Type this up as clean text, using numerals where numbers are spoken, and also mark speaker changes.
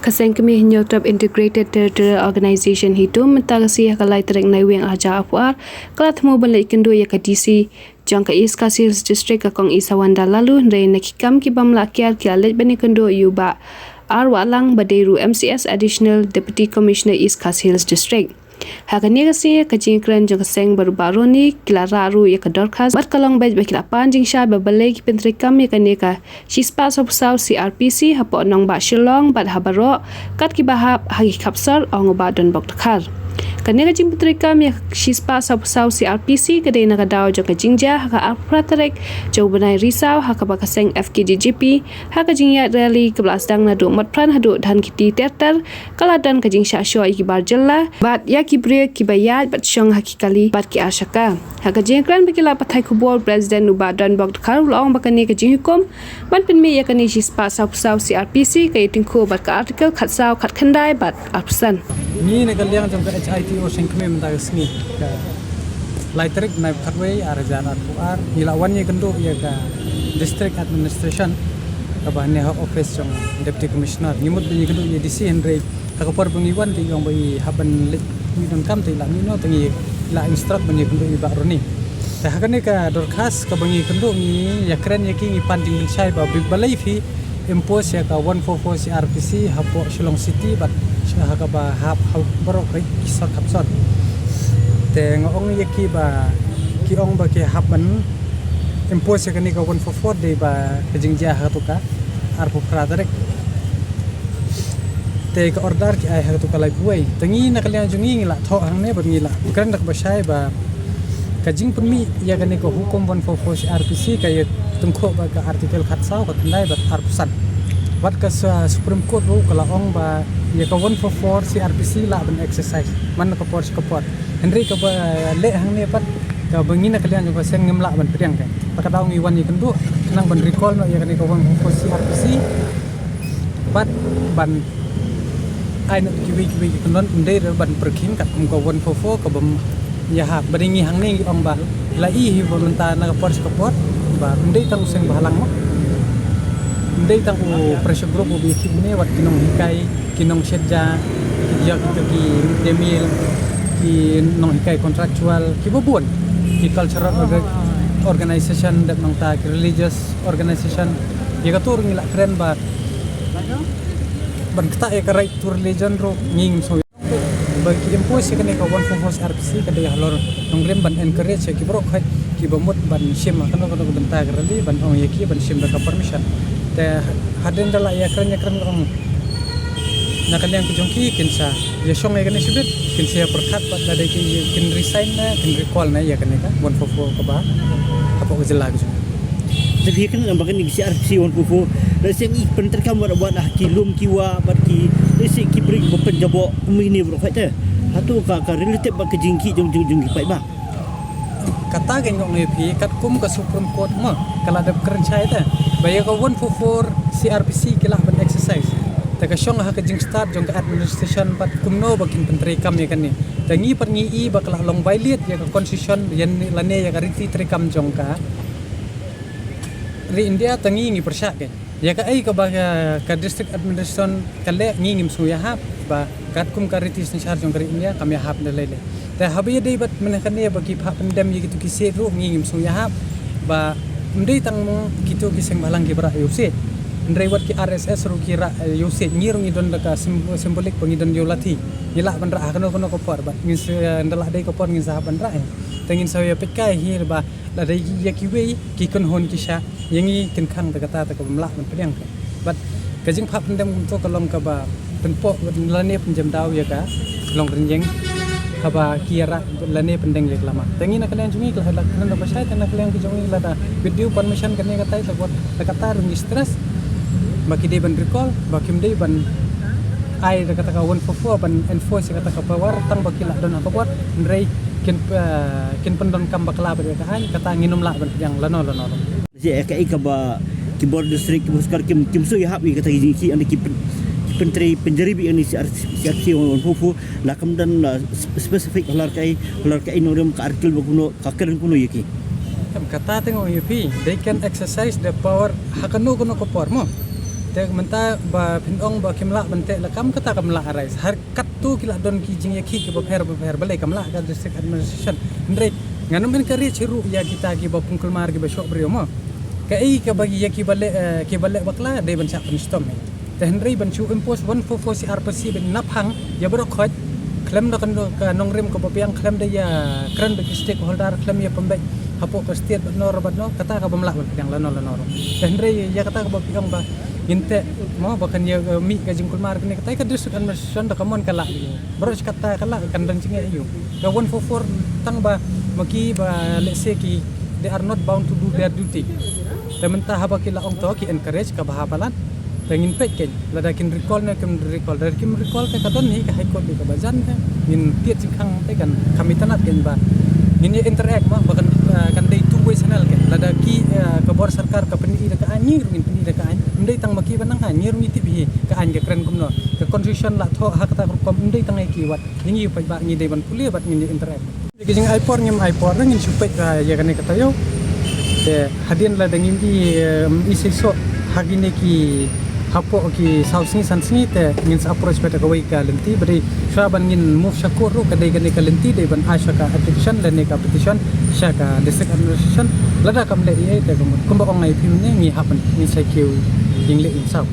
Speaker 1: Kaseng kami hinyotrap Integrated Territorial Organization hitu mentagasi hakalai terek naiweng aja apuar kelat mu balik kendu ya ke DC jangka is Kasils District kakong Isawanda lalu ndai nakikam kibam lakiar kialet bani kendu yuba Walang Baderu MCS Additional Deputy Commissioner East Kasils District. Hakani kasi kajingkran jang kaseng baru-baru ni kilara aru ya kedorkas bat kalong baj bakila panjing sha babalai ki pentrikam ya kaneka shispa sopsau CRPC hapo nong ba shillong bat habaro kat ki bahap hagi kapsar ong ba don bok takar kaneka jing pentrikam ya shispa sopsau CRPC kadai na kadau jang kajingja haka apratarek jau banai risau haka ba kaseng FKDGP haka jingya rally kebelas dang na do matpran hadu dan kiti terter kala dan kajing sha sho iki barjella bat ya kibre kibayat bat syong hakikali bat ki asyaka haka jengkran bakila pathai kubor president nubadan bok khar long bakani ka jinghukum ban pinmi ya kani shispa sapsau CRPC ka itingko bat ka article khatsau khatkhandai bat apsan
Speaker 2: ni nagaliang jong ka HITO sengkme mentai sni ka laiterik na khatway arjan ar ilawan ye kendo ya ka district administration ka bahne office jong deputy commissioner nimut ni kendo ye DC Henry ka par pengiwan ti yong bai haban ni don kam ti la ni no tangi la instruct bani kendo i bakroni ta hakane ka dorkhas ka bangi kendo ni yakran yaki panding bin sai ba big balai fi impose ya ka 144 CRPC hapo Shillong City bat haka ba hap baro kai kisar kapsat te ngong yaki ba ki ong ba ki haban impose ka ni ka 144 de ba kajingja hatuka arpo pradarek te ka order ki ai hatu kalai buai tangi na kalian jungi ngila tho hangne ba ngila kan dak basai ba kajing penmi ya kan ko hukum 144 RPC kay tungkho ba ka artikel khatsau ka tandai ba arpusan wat ka Supreme Court ru kala ong ba ya ka 144 CRPC la ban exercise man ka por Henry ka ba le hangne pat ka bangi na kalian ba seng ngimla ban priang kai ta ka daw ngi wan ni kendu nang ban recall no ya kan ko 144 CRPC bat ban ai nak kiwi kenon ndai ban perkin kat ko 144 ka bam ya ha baringi hang ni ong ba la i hi voluntar na kapor ba ndai tang seng bahalang mo ndai tang pressure group bi kimne wat kinong hikai kinong shedja ki ya ki demil ki nong hikai contractual ki bobon ki cultural organization dat nong ta ki religious organization ya ka tur ngila keren ba ban kita ya ka right to religion ro nging so bagi impose kan ka 144 RPC kada ya halor nonglem ban encourage ki bro khat ki bamut ban sim kan ko benta garali ban ong yaki ban sim ka permission te haden dala ya kren ong nakan yang kujongki kinsa ya song ya kan sibit kinsa perkhat pat dai ki kin resign na kin recall na ya kan ka 144 ka ba apa ko jela gitu
Speaker 3: jadi kan nambakan ni RPC 144 Reseng i penterkam buat kilum kiwa barki reseng ki bring penjabo ini bro kata hatu ka related ba ke jingki jong pai ba
Speaker 2: kata gen ngong nepi kat kum ka Supreme Court ma kala ada kerencai ta baya ka 144 CRPC kila ban exercise ta ka syong ha ka jing start jong ka administration pat kumno bakin penterkam ya kan ni tangi perni i bakala long violate ya ka constitution yan lane ya ka riti terkam jong ka ri India tangi ngi persyak ke ya ka ai ka ba ka district administration kale ngi ngim su ya hap ba kat kum ka riti sin charge jong ka India kam ya hap lele ta habi dei bat menakan ya bagi phap pendam ya gitu ki se ru ngi ngim su ya hap ba ndei tang mo kitu ki seng balang ki bra yuse ndrei wat ki RSS ru ki ra yuse ngir ngi don ka simbolik pengidon yolati ila ban ra kono ko por ba ngi ndala dei ko por ngi sa ban ra tengin saya pekai hir ba la dei ya ki we ki kon hon ki sha yangi kin khang ta kata ta ko mla man pedang bat ka jing phap ndem to ka long ka ba penpo la ne penjam daw ya ka long rinjeng ka ba kira la ne pendeng ya lama tengi na kalian jungi la nan da pasai tan kalian ki jungi la da video permission kan ne kata ta bot ta kata rungi stress baki de ban recall baki de ban ai da kata ka 144 ban enforce kata ka power tang baki la don ka bot ndrei kin pendon kam bakla ba ka han kata nginum la ban yang lano
Speaker 3: je ka ka ba ki board district muskar kim su ya habi kata jingki anda ki penteri penjaribi ini siapsi on fufu la kam dan spesifik halar kai norum ka artikel bukuno ka keren kuno yaki
Speaker 2: kata tengo UP they can exercise the power hakano kono ko por mo te menta ba pinong ba kimla bante la kam kata kamla arai har kattu kila don ki jing yakhi ki ba pher bale kamla ka district administration ndre nganum ben kari chiru ya kita ki ba pungkul mar ki ba shop brio mo ka ai ka bagi yakhi bale bakla de ban chak penstom te ndre ban chu impose 144 CRPC ben naphang ya bro khot klem do kan nong rem ko ba piang klem de ya kran be stakeholder klem ya pembe hapo ka state no robat no kata ka bamla yang lano te ndre ya kata ka ba piang ba inte mo bakan ya mi ka jingkul mar kene kata ka district administration da kamon kala bro kata kala kan dan cinge ayu ka 144 tang ba maki ba let's say ki they are not bound to do their duty te mentah haba kila ong to ki encourage ka bahapalan pengin peken lada kin recall dari kim recall ka kadon ni ka high court ka bazan ka min tiet singkang te kan kami tanat kan ba ini interact ma bakan kan day two way channel kan lada ki ka bor sarkar ka peni da ka anyi rungin peni da ka anyi ndai tang maki banang anyi rungi tibi ka anyi kren kumno ka constitution la tho hak ta kom ndai tang ai ki wat ngi pa ba ngi dei ban kuliah bat ngi interact ki jing ipor ngim ipor ngin supet ya kan kata yo te hadin la dangin di isi so hagine ki hapo ki sausni sansni te ngin approach peta ka ka lenti bari shaban ngin move shakur ro kadai ka lenti dei ban asha ka application dan ka petition shaka district administration lada kam le te kumba ongai phim ne ngi hapan ni sai kiu ingle insau